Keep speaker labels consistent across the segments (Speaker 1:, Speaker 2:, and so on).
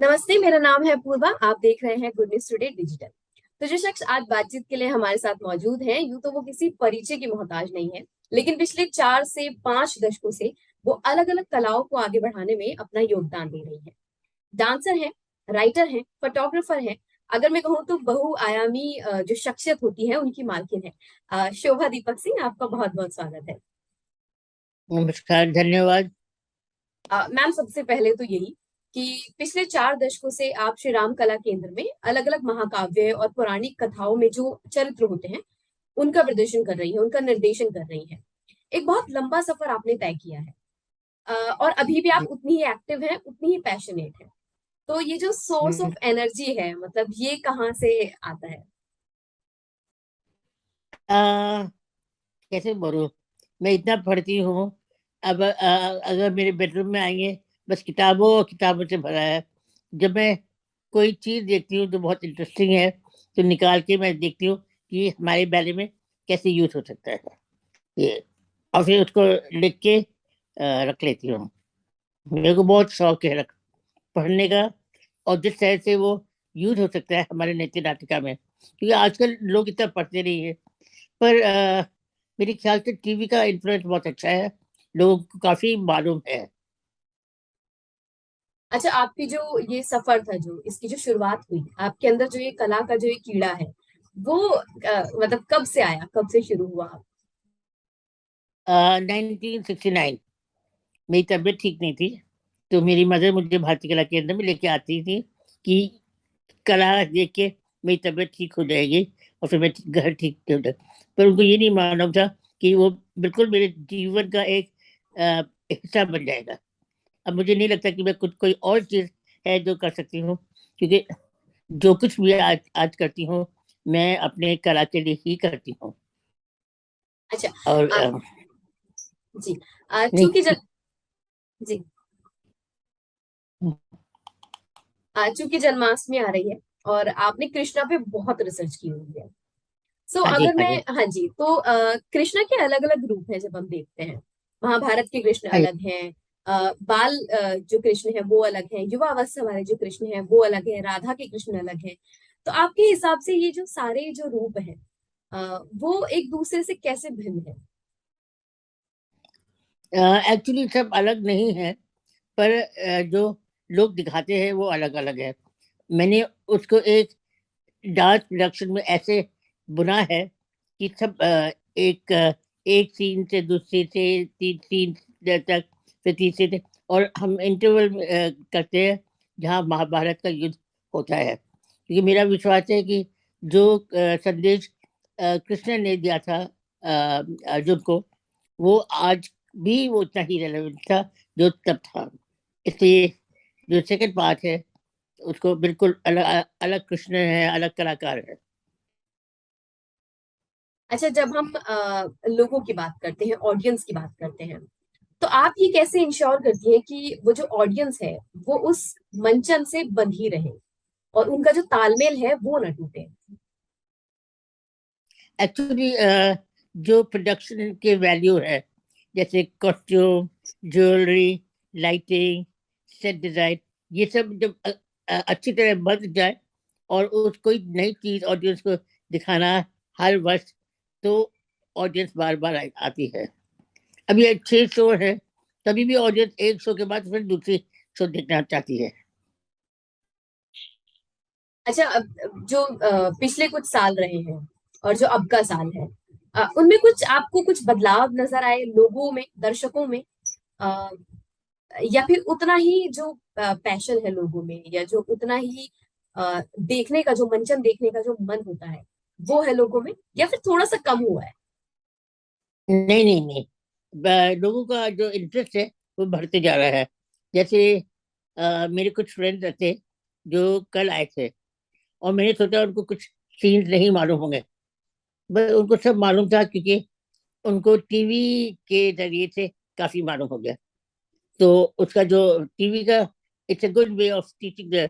Speaker 1: नमस्ते, मेरा नाम है पूर्वा। आप देख रहे हैं गुड न्यूज टुडे डिजिटल। तो जो शख्स आज बातचीत के लिए हमारे साथ मौजूद हैं, यूं तो वो किसी परिचय की मोहताज नहीं है, लेकिन पिछले 4 से 5 दशकों से वो अलग अलग कलाओं को आगे बढ़ाने में अपना योगदान दे रही है। डांसर है, राइटर है, फोटोग्राफर है। अगर मैं कहूँ तो बहुआयामी जो शख्सियत होती है उनकी मालकिन है। शोभा दीपक सिंह, आपका बहुत बहुत स्वागत है।
Speaker 2: नमस्कार, धन्यवाद।
Speaker 1: मैम, सबसे पहले तो यही कि पिछले 4 दशकों से आप श्री राम कला केंद्र में अलग अलग महाकाव्य और पौराणिक कथाओं में जो चरित्र होते हैं उनका प्रदर्शन कर रही है, उनका निर्देशन कर रही है। एक बहुत लंबा सफर आपने तय किया है। और अभी भी आप
Speaker 2: जी।
Speaker 1: उतनी ही एक्टिव हैं, उतनी ही पैशनेट है। तो ये जो सोर्स
Speaker 2: हम्म,
Speaker 1: ऑफ एनर्जी है, मतलब ये कहाँ से आता है?
Speaker 2: आ, कैसे बोलूं। मैं इतना पढ़ती हूँ। अब अगर मेरे बेडरूम में आएंगे, बस किताबों और किताबों से भरा है। जब मैं कोई चीज देखती हूँ तो बहुत इंटरेस्टिंग है, तो निकाल के मैं देखती हूँ कि हमारे बारे में कैसे यूज हो सकता है ये, और फिर उसको लिख के रख लेती हूँ। मेरे को बहुत शौक है पढ़ने का, और जिस तरह से वो यूज हो सकता है हमारे नृत्य नाटिका में, क्योंकि आजकल लोग इतना पढ़ते नहीं है। पर मेरे ख्याल से टीवी का इन्फ्लुएंस बहुत अच्छा है, लोगों को काफी मालूम है।
Speaker 1: अच्छा, आपकी जो ये सफर था, जो इसकी जो शुरुआत हुई आपके अंदर, जो ये कला का जो ये कीड़ा है, वो मतलब कब से आया, कब से शुरू हुआ?
Speaker 2: 1969 मेरी तबीयत ठीक नहीं थी, तो मेरी मदर मुझे भारतीय कला केंद्र में लेके आती थी कि कला देख के मेरी तबीयत ठीक हो जाएगी और फिर मैं घर ठीक हो जाए। पर उनको ये नहीं मालूम था कि वो बिल्कुल मेरे जीवन का एक हिस्सा बन जाएगा। अब मुझे नहीं लगता कि मैं कुछ कोई और चीज है जो कर सकती हूँ, क्योंकि जो कुछ भी आज करती हूँ, मैं अपने कला के लिए ही करती हूँ।
Speaker 1: अच्छा।
Speaker 2: और
Speaker 1: आ, जी।
Speaker 2: नहीं।
Speaker 1: चूंकि जी। चूंकि जन्माष्टमी आ रही है और आपने कृष्णा पे बहुत रिसर्च की हुई है। सो
Speaker 2: हाँ जी,
Speaker 1: अगर
Speaker 2: हाँ
Speaker 1: मैं,
Speaker 2: जी,
Speaker 1: हाँ जी, तो कृष्णा के अलग अलग रूप हैं जब हम देखते हैं। महाभारत के कृष्ण
Speaker 2: हाँ जी।
Speaker 1: अलग हैं। बाल जो कृष्ण है वो अलग है, युवा अवस्था वाले जो कृष्ण है वो अलग है, राधा के कृष्ण अलग है। तो आपके हिसाब से ये जो सारे जो रूप हैं, वो एक दूसरे से कैसे भिन्न है?
Speaker 2: एक्चुअली सब अलग नहीं है, पर जो लोग दिखाते हैं वो अलग अलग है। मैंने उसको एक डांस प्रोडक्शन में ऐसे बुना है कि सब एक सीन से दूसरी से तीन सीन तक, फिर तीसरे से, और हम इंटरवल करते हैं जहाँ महाभारत का युद्ध होता है, क्योंकि मेरा विश्वास है कि जो संदेश कृष्ण ने दिया था अर्जुन को, वो आज भी वो उतना ही रेलेवेंट था जो तब था। इसलिए जो सेकंड पार्ट है, उसको बिल्कुल अलग अलग कृष्ण है, अलग कलाकार है।
Speaker 1: अच्छा, जब हम लोगों की बात करते हैं, ऑडियंस की बात करते हैं, तो आप ये कैसे इंश्योर करती हैं कि वो जो ऑडियंस है वो उस मंचन से बंधी रहे और उनका जो तालमेल है वो ना टूटे?
Speaker 2: एक्चुअली जो प्रोडक्शन के वैल्यू है, जैसे costume, jewellery, lighting, set design, ये सब जब अच्छी तरह बन जाए और उस कोई नई चीज ऑडियंस को दिखाना हर वर्ष, तो ऑडियंस बार बार आती है। अभी 6 शो है, तभी भी ऑडियंस एक शो के बाद फिर दूसरी शो देखना चाहती है।
Speaker 1: अच्छा, अब जो पिछले कुछ साल रहे हैं और जो अब का साल है, उनमें कुछ आपको कुछ बदलाव नजर आए लोगों में, दर्शकों में? अ, या फिर उतना ही जो पैशन है लोगों में, या जो उतना ही देखने का, जो मंचन देखने का जो मन होता है वो है लोगों में, या फिर थोड़ा सा कम हुआ है?
Speaker 2: नहीं, नहीं, नहीं। लोगों का जो इंटरेस्ट है वो बढ़ते जा रहा है। जैसे मेरे कुछ फ्रेंड्स थे जो कल आए थे, और मैंने सोचा उनको कुछ सीन्स नहीं मालूम होंगे, बस उनको सब मालूम था, क्योंकि उनको टीवी के जरिए से काफी मालूम हो गया। तो उसका जो टीवी का, it's a good way of teaching the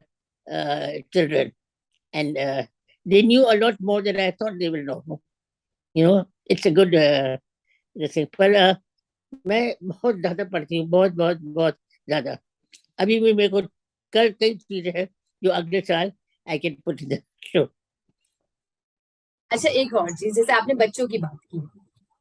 Speaker 2: children, and they knew a lot more than I thought they will know. You know, it's a good जैसे। पर मैं बहुत ज्यादा पढ़ती हूँ, बहुत बहुत बहुत ज्यादा। अभी भी मेरे को कई चीजें हैं जो अगले साल I can put in the show.
Speaker 1: अच्छा, एक और चीज, जैसे आपने बच्चों की बात की,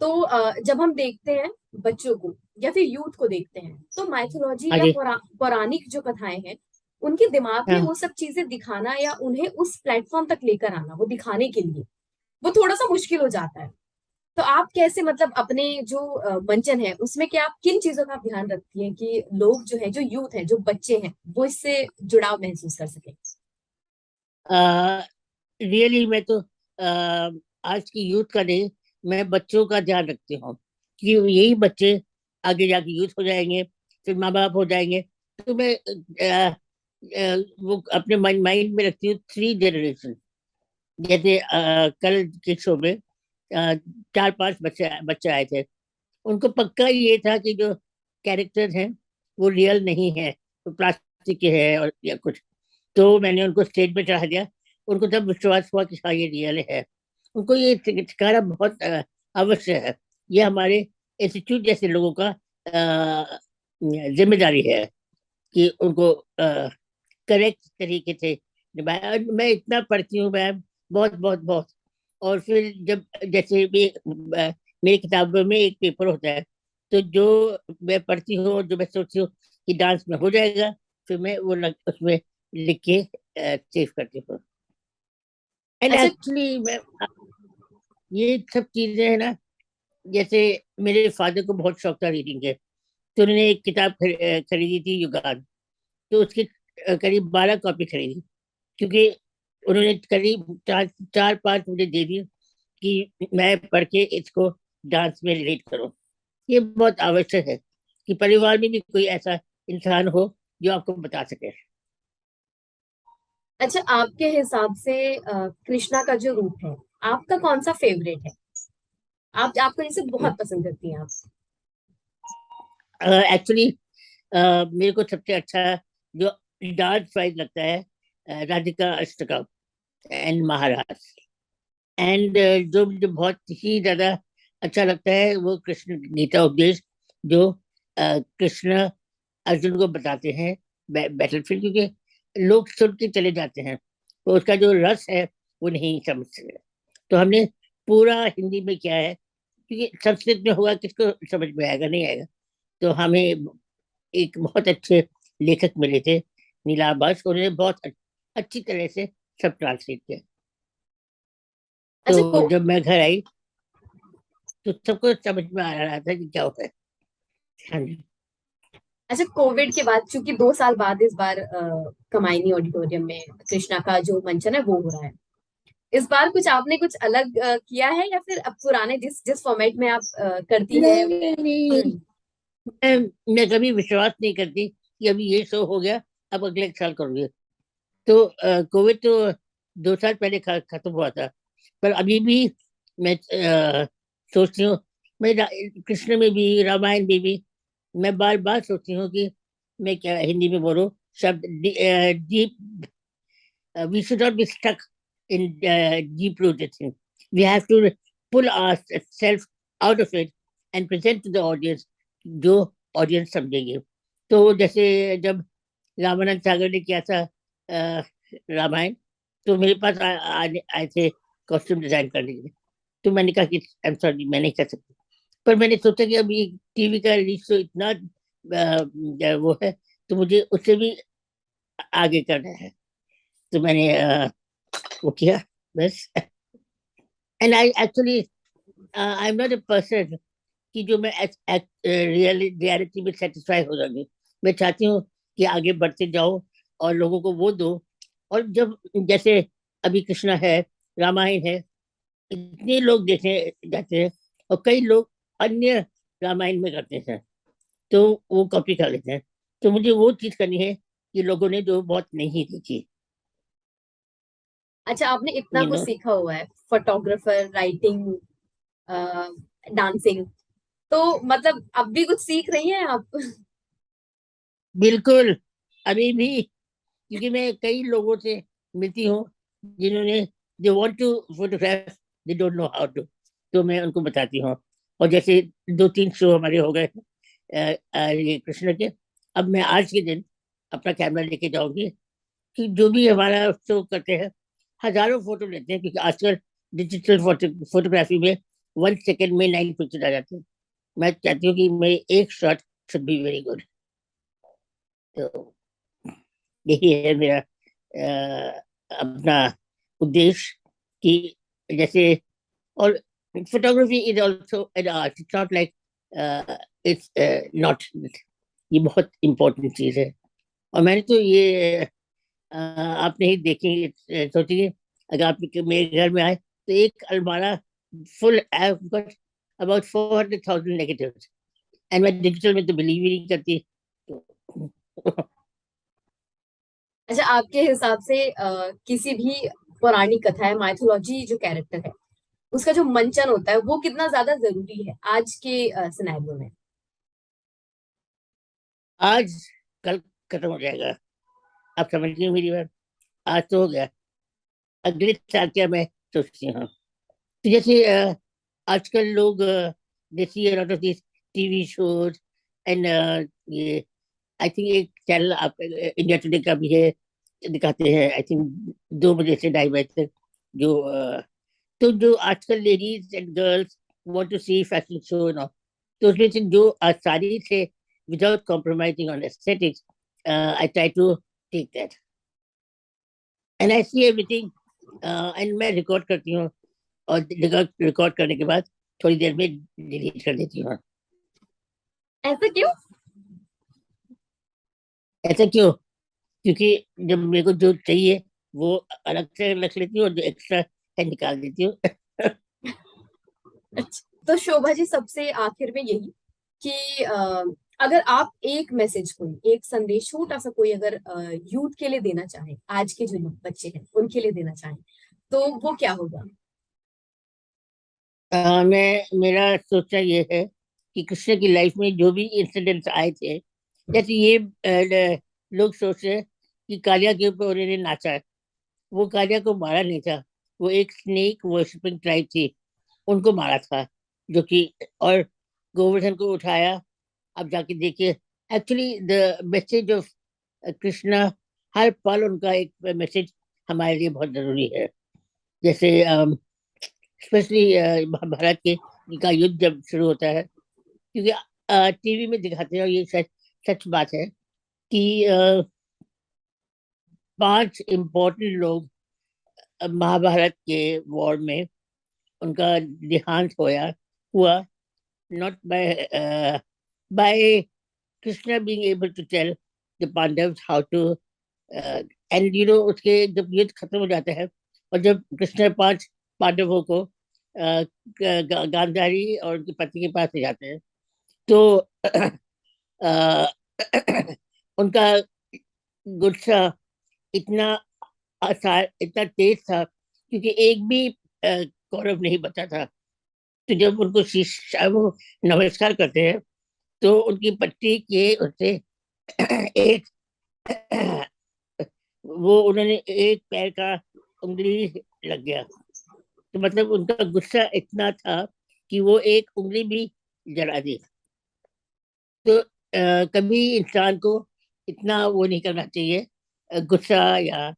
Speaker 1: तो जब हम देखते हैं बच्चों को या फिर यूथ को देखते हैं, तो माइथोलॉजी
Speaker 2: हाँ
Speaker 1: या
Speaker 2: जी।
Speaker 1: पौराणिक जो कथाएं हैं, उनके दिमाग में
Speaker 2: हाँ।
Speaker 1: वो सब चीजें दिखाना या उन्हें उस प्लेटफॉर्म तक लेकर आना, वो दिखाने के लिए वो थोड़ा सा मुश्किल हो जाता है। तो आप कैसे, मतलब अपने जो मंचन है उसमें क्या आप किन चीजों का आप ध्यान रखती हैं कि लोग जो है, जो यूथ है, जो बच्चे हैं, वो इससे जुड़ाव महसूस कर सके?
Speaker 2: रियली मैं तो आज की यूथ का नहीं, मैं बच्चों का ध्यान रखती हूँ कि यही बच्चे आगे जाके यूथ हो जाएंगे, फिर माँ बाप हो जाएंगे। तो मैं वो अपने माइंड में रखती हूँ 3 जनरेशन। जैसे कल के शो में 4-5 बच्चे बच्चे आए थे। उनको पक्का ये था कि जो कैरेक्टर हैं वो रियल नहीं है, वो प्लास्टिक के है और या कुछ। तो मैंने उनको स्टेज पे चढ़ा दिया। उनको तब विश्वास हुआ कि हाँ ये रियल है। उनको ये सिखाना बहुत आवश्यक है। ये हमारे इंस्टीट्यूट जैसे लोगों का जिम्मेदारी है कि उनको करेक्ट तरीके से निभाया। और मैं इतना पढ़ती हूँ मैम, बहुत बहुत बहुत। और फिर जब जैसे भी मेरी किताबों में एक पेपर होता है, तो जो मैं पढ़ती हूँ और जो मैं सोचती हूँ कि डांस में हो जाएगा, फिर मैं उसमें लिख के सेव करती हूँ। एंड
Speaker 1: अच्छा।
Speaker 2: एक्चुअली मैं ये सब चीजें है ना, जैसे मेरे फादर को बहुत शौक था रीडिंग के। तो उन्होंने एक किताब खरीदी थी, युगान। तो उसकी करीब 12 कॉपी खरीदी, क्योंकि उन्होंने करीब 4-5 मुझे दे दी कि मैं पढ़ के इसको डांस में रिलेट करूं। ये बहुत आवश्यक है कि परिवार में भी कोई ऐसा इंसान हो जो आपको बता सके।
Speaker 1: अच्छा, आपके हिसाब से कृष्णा का जो रूप है, आपका कौन सा फेवरेट है? आप आपको इसे बहुत पसंद करती हैं आप?
Speaker 2: एक्चुअली मेरे को सबसे अच्छा जो डांस प्राइज लगता है, Radhika Ashtakam and Maharaj. And जो मुझे बहुत ही ज्यादा अच्छा लगता है वो कृष्ण गीता उपदेश, जो कृष्ण अर्जुन को बताते हैं बैटलफील्ड। क्योंकि लोग सुन के चले जाते हैं, तो उसका जो रस है वो नहीं समझ सकते। तो हमने पूरा हिंदी में किया है, क्योंकि संस्कृत में होगा किसको समझ में आएगा, नहीं आएगा। तो हमें एक बहुत अच्छे लेखक मिले थे, नीलाबास, उन्होंने बहुत अच्छी तरह से सब ट्रांसलेट किया।
Speaker 1: अच्छा
Speaker 2: तो जब मैं घर आई तो सबको समझ में आ रहा था कि क्या होता है। हाँ जी।
Speaker 1: अच्छा, कोविड के बाद, चूंकि 2 साल बाद इस बार कमायनी ऑडिटोरियम में कृष्णा का जो मंचन है वो हो रहा है, इस बार कुछ आपने कुछ अलग किया है, या फिर अब पुराने जिस जिस फॉर्मेट में आप करती हैं?
Speaker 2: नहीं नहीं नहीं,
Speaker 1: हम्म।
Speaker 2: मैं कभी विश्वास नहीं करती कि अभी ये शो हो गया, अब अगले साल करूंगी। तो कोविड तो 2 साल पहले खत्म हुआ था। पर अभी भी मैं सोचती हूँ, मैं कृष्ण में भी, रामायण में भी मैं बार बार सोचती हूँ कि मैं क्या हिंदी में बोलूं शब्द, deep. We should not be stuck in deep rooted things. We have to pull ourselves out of it and present to the audience जो ऑडियंस समझेंगे। तो जैसे जब रामानंद सागर ने किया था रामायण, तो मेरे पास आए थे कॉस्ट्यूम डिजाइन करने के लिए। तो मैंने कहा कि आई एम सॉरी, मैं नहीं कर सकती। पर मैंने सोचा कि अभी टीवी का रीच तो इतना वो है, तो मुझे उससे भी आगे करना है। तो मैंने वो किया, बस। And I actually I am not a person कि जो मैं रियलिटी में सेटिस्फाई हो जाऊंगी। मैं चाहती हूँ कि आगे बढ़ते जाओ और लोगों को वो दो। और जब जैसे अभी कृष्णा है, रामायण है, इतने लोग देखे जाते हैं, और कई लोग अन्य रामायण में करते हैं, तो वो कॉपी कर लेते हैं। तो मुझे वो चीज करनी है कि लोगों ने जो बहुत नहीं देखी।
Speaker 1: अच्छा, आपने इतना
Speaker 2: यू
Speaker 1: कुछ
Speaker 2: नो।
Speaker 1: सीखा हुआ है, फोटोग्राफर, राइटिंग, डांसिंग, तो मतलब अब भी कुछ सीख रही हैं आप?
Speaker 2: बिल्कुल, अभी भी। क्योंकि मैं कई लोगों से मिलती हूँ जिन्होंने they want to photograph, they don't know how to. तो मैं उनको बताती हूँ। और जैसे 2-3 शो हमारे हो गए ये कृष्ण के। अब मैं आज के दिन अपना कैमरा लेके जाऊंगी कि जो भी हमारा शो करते हैं, हजारों फोटो लेते हैं, क्योंकि आजकल डिजिटल फोटोग्राफी में 1 सेकेंड में 9 पिक्चर आ जाते हैं। मैं चाहती हूँ कि मेरी एक shot should be very good. तो यही है मेरा अपना उद्देश्य कि जैसे, और photography is also an art, it's not like, it's not, ये बहुत इम्पोर्टेंट चीज है। और मैंने तो ये आप नहीं देखेंगे, सोचिए अगर आप मेरे घर में आए तो एक अलमारा full, I have got about 400,000 negatives, and मैं डिजिटल में तो बिलीव ही नहीं करती। तो
Speaker 1: अच्छा, आपके हिसाब से किसी भी पौराणिक कथा है, माइथोलॉजी जो कैरेक्टर है, उसका जो मंचन होता है वो कितना ज्यादा जरूरी है आज के सिनेरियो में?
Speaker 2: आज कल खत्म हो जाएगा, आप समझिए मेरी बात। आज तो हो गया, अगले साल क्या मैं सोचती हूँ। तो जैसे आजकल लोग देखिए lot of this TV shows and ये, आई थिंक एक चैनल आप इंडिया टुडे का भी है, दिखाते हैं आई थिंक 2 बजे से 2:30 बजे तक, जो तो जो आजकल ladies and girls want to see fashion show ना, तो उसमें से जो आसानी से without compromising on aesthetics, I try to take that and I see everything, and मैं रिकॉर्ड करती हूँ, और रिकॉर्ड करने के बाद थोड़ी देर में डिलीट कर देती हूँ।
Speaker 1: ऐसा क्यों?
Speaker 2: ऐसा क्यों? क्योंकि जब मेरे को जो चाहिए वो अलग से रख लेती हूँ, और जो एक्स्ट्रा है निकाल देती हूँ।
Speaker 1: अच्छा, तो शोभा जी, सबसे आखिर में यही कि अगर आप एक मैसेज, कोई एक संदेश छोटा सा, कोई अगर यूथ के लिए देना चाहे, आज के जो बच्चे हैं उनके लिए देना चाहे, तो वो क्या होगा?
Speaker 2: मैं, मेरा सोचा ये है कि कृष्ण की लाइफ में जो भी इंसिडेंट्स आए थे, जैसे ये लोग सोच रहे हैं कि कालिया के ऊपर उन्होंने नाचा है, वो कालिया को मारा नहीं था, वो एक स्नेक वर्शिपिंग ट्राइब थी, उनको मारा था, जो कि, और गोवर्धन को उठाया। अब जाके देखिए, actually the message of Krishna, हर पल उनका एक मैसेज हमारे लिए बहुत जरूरी है। जैसे स्पेशली महाभारत के का युद्ध जब शुरू होता है, क्योंकि टीवी में दिखाते हैं, और ये सच सच बात है कि 5 इम्पोर्टेंट लोग महाभारत के वॉर में उनका देहांत हुआ, not by Krishna being able to tell the Pandavas how to, and उसके जब युद्ध खत्म हो जाता है, और जब कृष्ण 5 पांडवों को गांधारी और उनके पति के पास ले जाते हैं, तो अ, उनका गुस्सा इतना इतना तेज था, क्योंकि एक भी कौरव नहीं बचा था। तो जब उनको शीश वो नमस्कार करते हैं, तो उनकी पट्टी के उससे एक वो उन्होंने एक पैर का उंगली लग गया। तो मतलब उनका गुस्सा इतना था कि वो एक उंगली भी जला दी। तो कभी इंसान को इतना वो नहीं करना चाहिए, गुस्सा या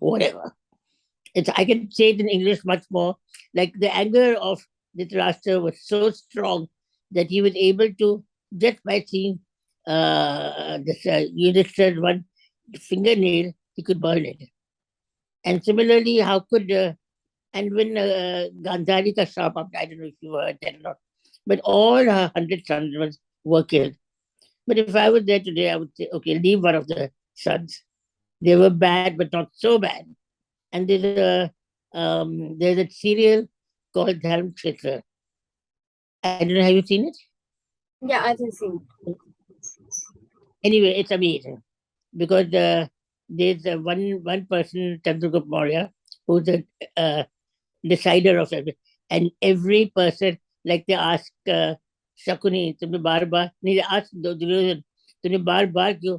Speaker 2: whatever. I can say it in English much more. Like the anger of Dhritarashtra was so strong that he was able to, just by seeing this Yudhishthir's one fingernail, he could burn it. And similarly, how could, and when Gandhari ka shop up, I don't know if you heard that or not, but all her 100 sons were killed. But if I was there today, I would say, okay, leave one of the sons. They were bad, but not so bad. And there's a serial called Dharm Kshetra. I don't know, have you seen it?
Speaker 1: Yeah, I think so.
Speaker 2: Anyway, it's amazing because there's one person, Chandragupta Maurya, who's a uh, decider of everything, and every person, like they ask Shakuni, तुमने बार बार नहीं ask Duryodhan, तुमने बार बार क्यों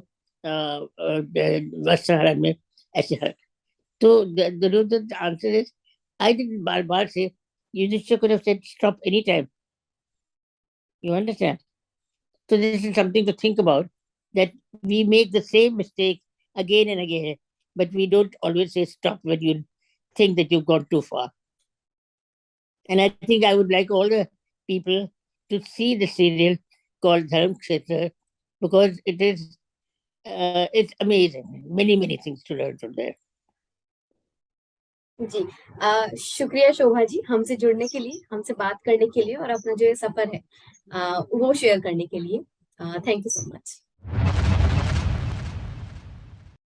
Speaker 2: वस्त्रहरण में ऐसे हर, तो Duryodhan answer is, I didn't bar bar say, Yudhishthira could have said stop anytime. You understand? So this is something to think about. that we make the same mistake again and again, but we don't always say stop when you think that you've gone too far. And I think I would like all the people to see the serial called Dharm Kshetra, because it's amazing. Many things to learn from there.
Speaker 1: जी, शुक्रिया शोभा जी, हमसे जुड़ने के लिए, हमसे बात करने के लिए और अपना जो ये सफर है वो शेयर करने के लिए। Thank you so much.